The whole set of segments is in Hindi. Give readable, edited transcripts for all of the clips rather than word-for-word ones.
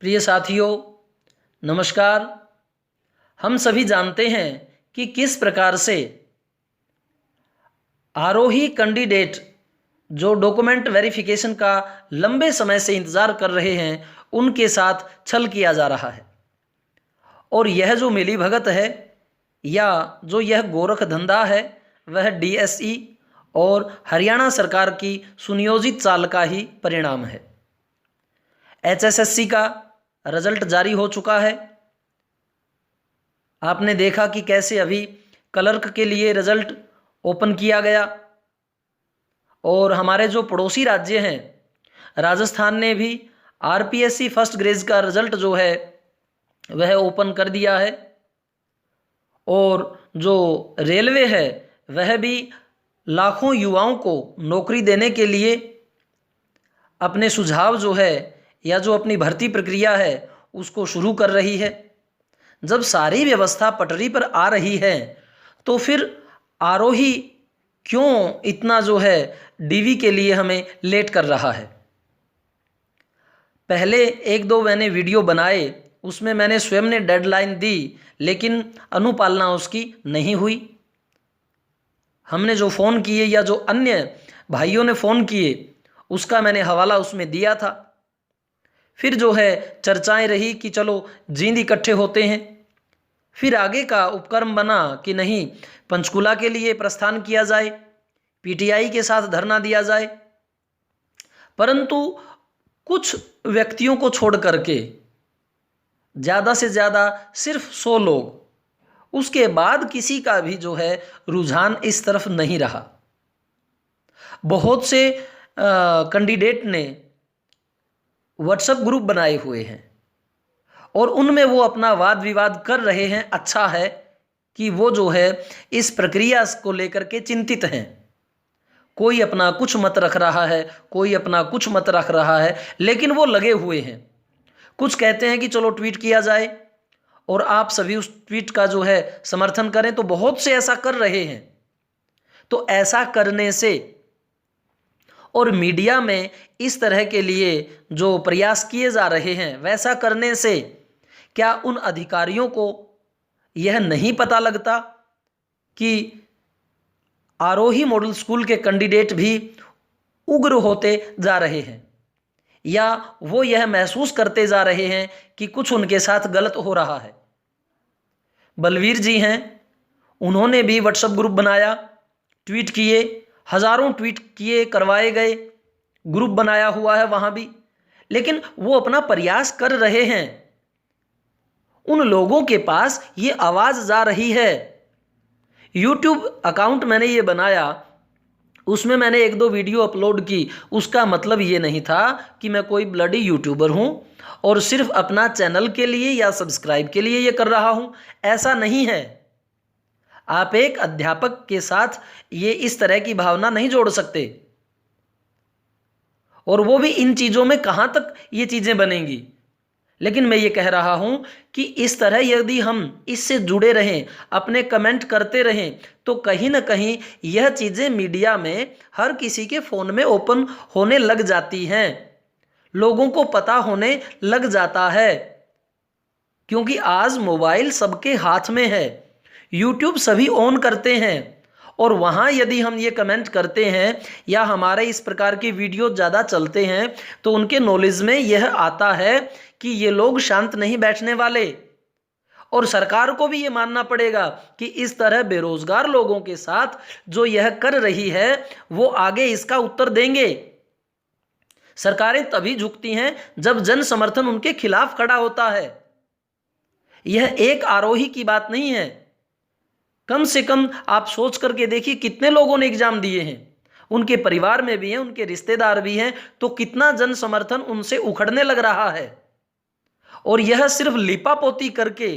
प्रिय साथियों, नमस्कार। हम सभी जानते हैं कि किस प्रकार से आरोही कैंडिडेट जो डॉक्यूमेंट वेरिफिकेशन का लंबे समय से इंतज़ार कर रहे हैं, उनके साथ छल किया जा रहा है। और यह जो मिलीभगत है या जो यह गोरख धंधा है, वह डीएसई और हरियाणा सरकार की सुनियोजित चाल का ही परिणाम है। एचएसएससी का रिजल्ट जारी हो चुका है। आपने देखा कि कैसे अभी क्लर्क के लिए रिजल्ट ओपन किया गया, और हमारे जो पड़ोसी राज्य हैं, राजस्थान ने भी आरपीएससी फर्स्ट ग्रेड का रिजल्ट जो है वह ओपन कर दिया है। और जो रेलवे है वह भी लाखों युवाओं को नौकरी देने के लिए अपने सुझाव जो है या जो अपनी भर्ती प्रक्रिया है उसको शुरू कर रही है। जब सारी व्यवस्था पटरी पर आ रही है तो फिर आरोही क्यों इतना जो है डीवी के लिए हमें लेट कर रहा है। पहले एक दो मैंने वीडियो बनाए, उसमें मैंने स्वयं ने डेडलाइन दी, लेकिन अनुपालना उसकी नहीं हुई। हमने जो फ़ोन किए या जो अन्य भाइयों ने फ़ोन किए उसका मैंने हवाला उसमें दिया था। फिर जो है चर्चाएं रही कि चलो जींद इकट्ठे होते हैं। फिर आगे का उपक्रम बना कि नहीं, पंचकुला के लिए प्रस्थान किया जाए, पीटीआई के साथ धरना दिया जाए। परंतु कुछ व्यक्तियों को छोड़ करके ज़्यादा से ज़्यादा सिर्फ 100 लोग, उसके बाद किसी का भी जो है रुझान इस तरफ नहीं रहा। बहुत से कैंडिडेट ने व्हाट्सएप ग्रुप बनाए हुए हैं और उनमें वो अपना वाद विवाद कर रहे हैं। अच्छा है कि वो जो है इस प्रक्रिया को लेकर के चिंतित हैं। कोई अपना कुछ मत रख रहा है, कोई अपना कुछ मत रख रहा है, लेकिन वो लगे हुए हैं। कुछ कहते हैं कि चलो ट्वीट किया जाए और आप सभी उस ट्वीट का जो है समर्थन करें, तो बहुत से ऐसा कर रहे हैं। तो ऐसा करने से और मीडिया में इस तरह के लिए जो प्रयास किए जा रहे हैं, वैसा करने से क्या उन अधिकारियों को यह नहीं पता लगता कि आरोही मॉडल स्कूल के कैंडिडेट भी उग्र होते जा रहे हैं, या वो यह महसूस करते जा रहे हैं कि कुछ उनके साथ गलत हो रहा है। बलवीर जी हैं, उन्होंने भी व्हाट्सएप ग्रुप बनाया, ट्वीट किए, हजारों ट्वीट किए, करवाए गए, ग्रुप बनाया हुआ है वहाँ भी। लेकिन वो अपना प्रयास कर रहे हैं। उन लोगों के पास ये आवाज़ जा रही है। यूट्यूब अकाउंट मैंने ये बनाया, उसमें मैंने एक दो वीडियो अपलोड की। उसका मतलब ये नहीं था कि मैं कोई ब्लडी यूट्यूबर हूँ और सिर्फ अपना चैनल के लिए या सब्सक्राइब के लिए ये कर रहा हूँ, ऐसा नहीं है। आप एक अध्यापक के साथ ये इस तरह की भावना नहीं जोड़ सकते, और वो भी इन चीज़ों में कहाँ तक ये चीज़ें बनेंगी। लेकिन मैं ये कह रहा हूँ कि इस तरह यदि हम इससे जुड़े रहें, अपने कमेंट करते रहें, तो कहीं ना कहीं यह चीज़ें मीडिया में हर किसी के फ़ोन में ओपन होने लग जाती हैं, लोगों को पता होने लग जाता है। क्योंकि आज मोबाइल सबके हाथ में है, यूट्यूब सभी ऑन करते हैं, और वहाँ यदि हम ये कमेंट करते हैं या हमारे इस प्रकार की वीडियो ज़्यादा चलते हैं, तो उनके नॉलेज में यह आता है कि ये लोग शांत नहीं बैठने वाले। और सरकार को भी ये मानना पड़ेगा कि इस तरह बेरोजगार लोगों के साथ जो यह कर रही है, वो आगे इसका उत्तर देंगे। सरकारें तभी झुकती हैं जब जन समर्थन उनके खिलाफ खड़ा होता है। यह एक आरोही की बात नहीं है। कम से कम आप सोच करके देखिए, कितने लोगों ने एग्जाम दिए हैं, उनके परिवार में भी हैं, उनके रिश्तेदार भी हैं, तो कितना जन समर्थन उनसे उखड़ने लग रहा है। और यह सिर्फ लिपापोती करके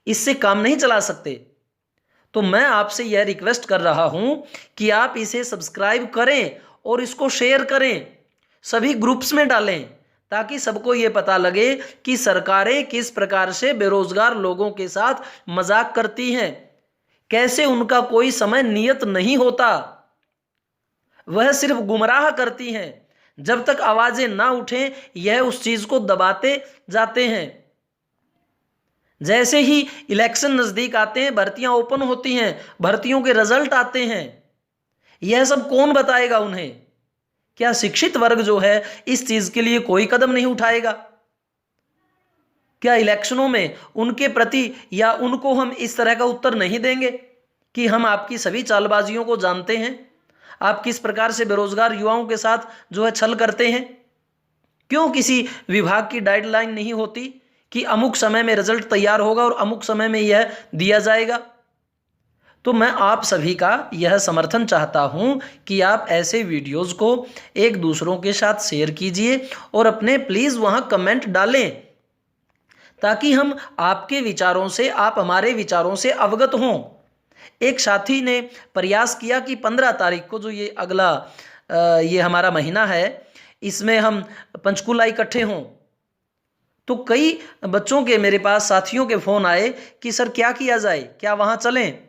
इससे काम नहीं चला सकते। तो मैं आपसे यह रिक्वेस्ट कर रहा हूं कि आप इसे सब्सक्राइब करें और इसको शेयर करें, सभी ग्रुप्स में डालें, ताकि सबको ये पता लगे कि सरकारें किस प्रकार से बेरोजगार लोगों के साथ मजाक करती हैं, कैसे उनका कोई समय नियत नहीं होता, वह सिर्फ गुमराह करती हैं। जब तक आवाजें ना उठें यह उस चीज को दबाते जाते हैं। जैसे ही इलेक्शन नजदीक आते हैं, भर्तियां ओपन होती हैं, भर्तियों के रिजल्ट आते हैं, यह सब कौन बताएगा उन्हें? क्या शिक्षित वर्ग जो है इस चीज के लिए कोई कदम नहीं उठाएगा? क्या इलेक्शनों में उनके प्रति या उनको हम इस तरह का उत्तर नहीं देंगे कि हम आपकी सभी चालबाजियों को जानते हैं, आप किस प्रकार से बेरोजगार युवाओं के साथ जो है छल करते हैं? क्यों किसी विभाग की गाइडलाइन नहीं होती कि अमुक समय में रिजल्ट तैयार होगा और अमुक समय में यह दिया जाएगा? तो मैं आप सभी का यह समर्थन चाहता हूं कि आप ऐसे वीडियोस को एक दूसरों के साथ शेयर कीजिए और अपने प्लीज वहां कमेंट डालें, ताकि हम आपके विचारों से, आप हमारे विचारों से अवगत हों। एक साथी ने प्रयास किया कि 15 तारीख को जो ये अगला ये हमारा महीना है, इसमें हम पंचकूला इकट्ठे हों। तो कई बच्चों के, मेरे पास साथियों के फोन आए कि सर क्या किया जाए, क्या वहां चलें?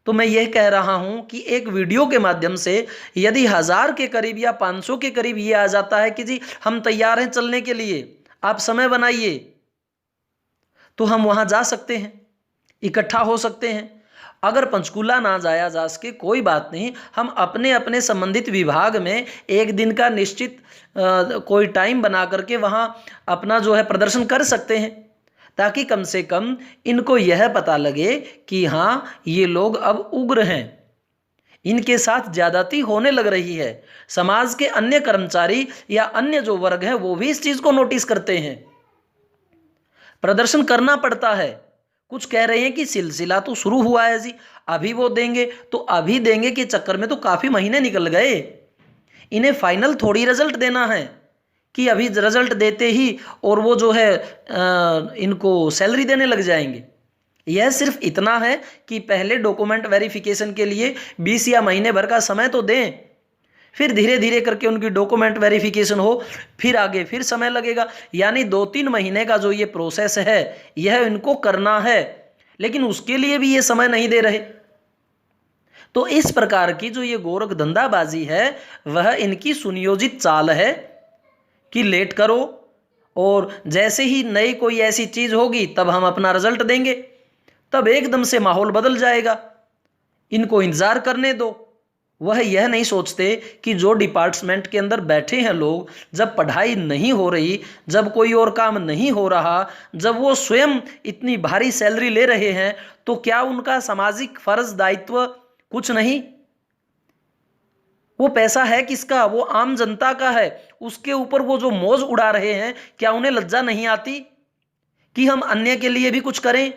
तो मैं यह कह रहा हूं कि एक वीडियो के माध्यम से यदि 1000 के करीब या 500 के करीब ये आ जाता है कि जी हम तैयार हैं चलने के लिए, आप समय बनाइए, तो हम वहां जा सकते हैं, इकट्ठा हो सकते हैं। अगर पंचकूला ना जाया जा सके कोई बात नहीं, हम अपने अपने संबंधित विभाग में एक दिन का निश्चित कोई टाइम बना करके वहां अपना जो है प्रदर्शन कर सकते हैं, ताकि कम से कम इनको यह पता लगे कि हाँ ये लोग अब उग्र हैं, इनके साथ ज्यादती होने लग रही है। समाज के अन्य कर्मचारी या अन्य जो वर्ग हैं वो भी इस चीज को नोटिस करते हैं। प्रदर्शन करना पड़ता है। कुछ कह रहे हैं कि सिलसिला तो शुरू हुआ है जी, अभी वो देंगे तो अभी देंगे के चक्कर में तो काफी महीने निकल गए। इन्हें फाइनल थोड़ी रिजल्ट देना है कि अभी रिजल्ट देते ही और वो जो है इनको सैलरी देने लग जाएंगे। यह सिर्फ इतना है कि पहले डॉक्यूमेंट वेरिफिकेशन के लिए 20 या महीने भर का समय तो दें, फिर धीरे धीरे करके उनकी डॉक्यूमेंट वेरिफिकेशन हो, फिर आगे फिर समय लगेगा। यानी 2-3 महीने का जो ये प्रोसेस है यह इनको करना है, लेकिन उसके लिए भी ये समय नहीं दे रहे। तो इस प्रकार की जो ये गोरख धंधाबाजी है वह इनकी सुनियोजित चाल है कि लेट करो और जैसे ही नई कोई ऐसी चीज होगी तब हम अपना रिजल्ट देंगे, तब एकदम से माहौल बदल जाएगा। इनको इंतजार करने दो। वह यह नहीं सोचते कि जो डिपार्टमेंट के अंदर बैठे हैं लोग, जब पढ़ाई नहीं हो रही, जब कोई और काम नहीं हो रहा, जब वो स्वयं इतनी भारी सैलरी ले रहे हैं, तो क्या उनका सामाजिक फर्ज दायित्व कुछ नहीं? वो पैसा है किसका? वो आम जनता का है। उसके ऊपर वो जो मौज उड़ा रहे हैं, क्या उन्हें लज्जा नहीं आती कि हम अन्य के लिए भी कुछ करें?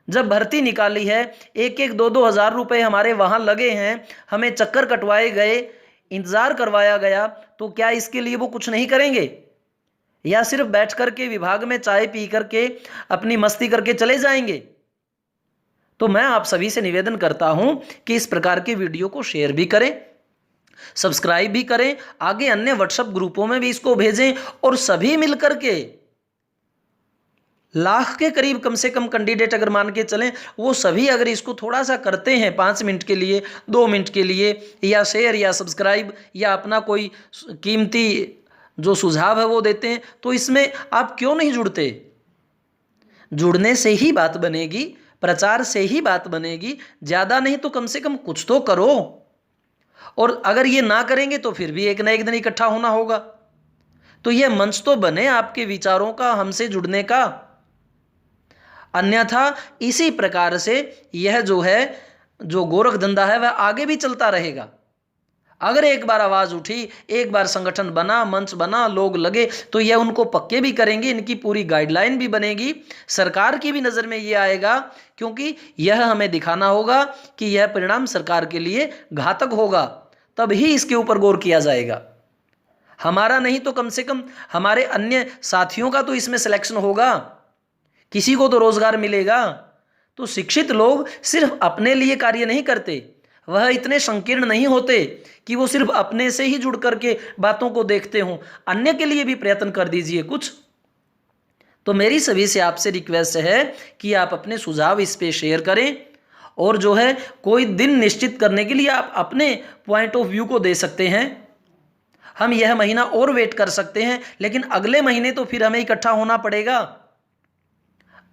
जब भर्ती निकाली है, 1-1, 2-2 हजार रुपए हमारे वहां लगे हैं, हमें चक्कर कटवाए गए, इंतजार करवाया गया, तो क्या इसके लिए वो कुछ नहीं करेंगे? या सिर्फ बैठ करके विभाग में चाय पी करके अपनी मस्ती करके चले जाएंगे? तो मैं आप सभी से निवेदन करता हूं कि इस प्रकार की वीडियो को शेयर भी करें, सब्सक्राइब भी करें, आगे अन्य व्हाट्सएप ग्रुपों में भी इसको भेजें और सभी मिलकर के लाख के करीब कम से कम कैंडिडेट अगर मान के चलें, वो सभी अगर इसको थोड़ा सा करते हैं 5 मिनट के लिए, 2 मिनट के लिए, या शेयर या सब्सक्राइब या अपना कोई कीमती जो सुझाव है वो देते हैं, तो इसमें आप क्यों नहीं जुड़ते? जुड़ने से ही बात बनेगी, प्रचार से ही बात बनेगी। ज्यादा नहीं तो कम से कम कुछ तो करो। और अगर ये ना करेंगे तो फिर भी एक ना एक दिन इकट्ठा होना होगा। तो यह मंच तो बने आपके विचारों का, हमसे जुड़ने का। अन्यथा इसी प्रकार से यह जो है, जो गोरख धंधा है, वह आगे भी चलता रहेगा। अगर एक बार आवाज उठी, एक बार संगठन बना, मंच बना, लोग लगे, तो यह उनको पक्के भी करेंगे। इनकी पूरी गाइडलाइन भी बनेगी, सरकार की भी नजर में यह आएगा, क्योंकि यह हमें दिखाना होगा कि यह परिणाम सरकार के लिए घातक होगा, तब ही इसके ऊपर गौर किया जाएगा। हमारा नहीं तो कम से कम हमारे अन्य साथियों का तो इसमें सिलेक्शन होगा, किसी को तो रोजगार मिलेगा। तो शिक्षित लोग सिर्फ अपने लिए कार्य नहीं करते, वह इतने संकीर्ण नहीं होते कि वो सिर्फ अपने से ही जुड़ करके बातों को देखते हों। अन्य के लिए भी प्रयत्न कर दीजिए कुछ। तो मेरी सभी से आपसे रिक्वेस्ट है कि आप अपने सुझाव इस पे शेयर करें, और जो है कोई दिन निश्चित करने के लिए आप अपने पॉइंट ऑफ व्यू को दे सकते हैं। हम यह महीना और वेट कर सकते हैं, लेकिन अगले महीने तो फिर हमें इकट्ठा होना पड़ेगा।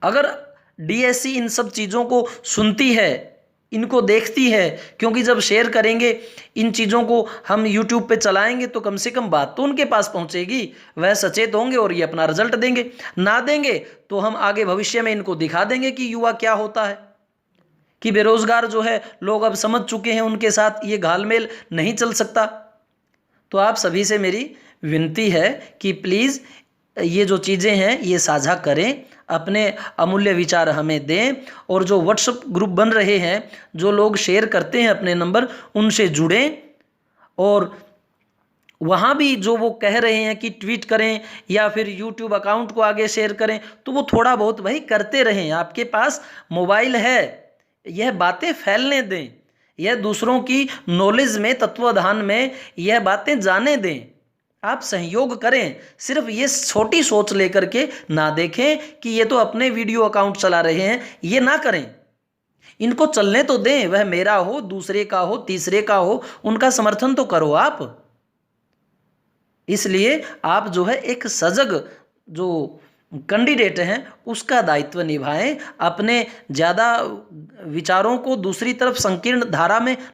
अगर डीएससी इन सब चीज़ों को सुनती है, इनको देखती है, क्योंकि जब शेयर करेंगे इन चीज़ों को, हम यूट्यूब पे चलाएंगे तो कम से कम बात तो उनके पास पहुंचेगी, वह सचेत होंगे और ये अपना रिजल्ट देंगे। ना देंगे तो हम आगे भविष्य में इनको दिखा देंगे कि युवा क्या होता है, कि बेरोजगार जो है लोग अब समझ चुके हैं, उनके साथ ये घालमेल नहीं चल सकता। तो आप सभी से मेरी विनती है कि प्लीज़ ये जो चीज़ें हैं ये साझा करें, अपने अमूल्य विचार हमें दें, और जो व्हाट्सएप ग्रुप बन रहे हैं, जो लोग शेयर करते हैं अपने नंबर, उनसे जुड़ें, और वहाँ भी जो वो कह रहे हैं कि ट्वीट करें या फिर यूट्यूब अकाउंट को आगे शेयर करें, तो वो थोड़ा बहुत भाई करते रहें। आपके पास मोबाइल है, यह बातें फैलने दें, यह दूसरों की नॉलेज में, तत्वाधान में यह बातें जाने दें। आप सहयोग करें, सिर्फ ये छोटी सोच लेकर के ना देखें कि ये तो अपने वीडियो अकाउंट चला रहे हैं, ये ना करें। इनको चलने तो दें, वह मेरा हो, दूसरे का हो, तीसरे का हो, उनका समर्थन तो करो आप। इसलिए आप जो है एक सजग जो कैंडिडेट हैं उसका दायित्व निभाएं, अपने ज़्यादा विचारों को दूसरी तरफ संकीर्ण धारा में